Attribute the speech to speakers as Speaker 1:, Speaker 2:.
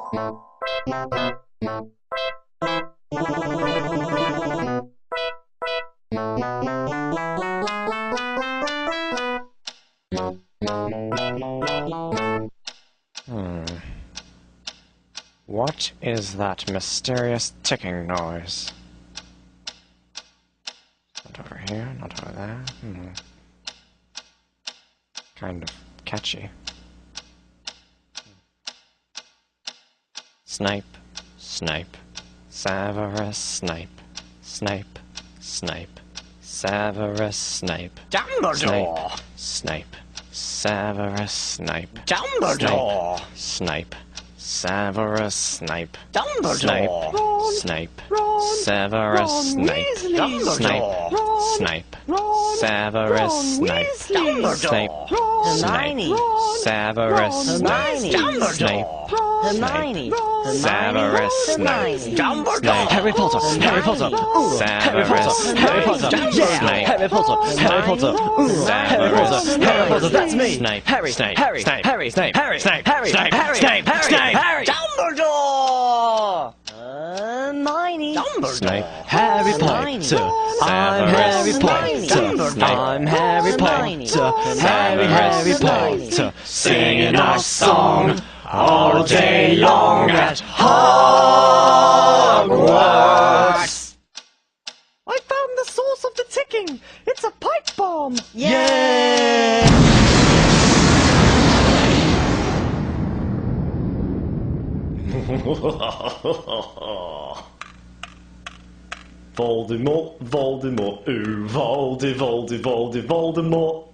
Speaker 1: What is that mysterious ticking noise? Not over here, not over there. Kind of catchy. Snipe, snipe, Severus Snape, Snape, Snape, Severus Snape,
Speaker 2: Dumbledore!
Speaker 1: Snape, Severus Snape,
Speaker 2: Dumbledore!
Speaker 1: Snape, Severus Snape,
Speaker 2: Dumbledore!
Speaker 1: Snape,
Speaker 2: Ron,
Speaker 1: Severus
Speaker 2: Ron
Speaker 1: Snape,
Speaker 2: Weasley.
Speaker 1: Snape,
Speaker 2: Ron,
Speaker 1: Snape,
Speaker 2: Ron,
Speaker 1: Severus
Speaker 2: Ron
Speaker 1: Snape,
Speaker 2: Weasley.
Speaker 1: Snape,
Speaker 2: Ron,
Speaker 1: Snape,
Speaker 2: Ron,
Speaker 1: Severus
Speaker 2: Ron
Speaker 1: Snape,
Speaker 2: Weasley.
Speaker 1: Snape,
Speaker 3: Hermione,
Speaker 1: Severus Snape,
Speaker 2: Dumbledore!
Speaker 3: Harry Potter, Harry Potter, Harry Potter, Harry Potter, yeah, Harry Potter, Harry Potter, Harry Potter, Harry Potter, that's me,
Speaker 1: Snape,
Speaker 3: Harry,
Speaker 1: Snape,
Speaker 3: Harry,
Speaker 1: Snape,
Speaker 3: Harry,
Speaker 1: Snape,
Speaker 3: Harry,
Speaker 1: Snape,
Speaker 3: Harry,
Speaker 1: Snape,
Speaker 3: Harry,
Speaker 1: Snape,
Speaker 3: Harry,
Speaker 1: Snape,
Speaker 2: Dumbledore!
Speaker 3: Hermione,
Speaker 1: Snape,
Speaker 3: Harry Hermione. Potter, I'm Harry Potter, I'm Harry Potter, Harry Potter,
Speaker 1: singing our song all day long at
Speaker 2: Hogwarts!
Speaker 3: I found the source of the ticking. It's a pipe bomb.
Speaker 2: Yay!
Speaker 4: Voldemort, Voldemort, ooh, Voldemort.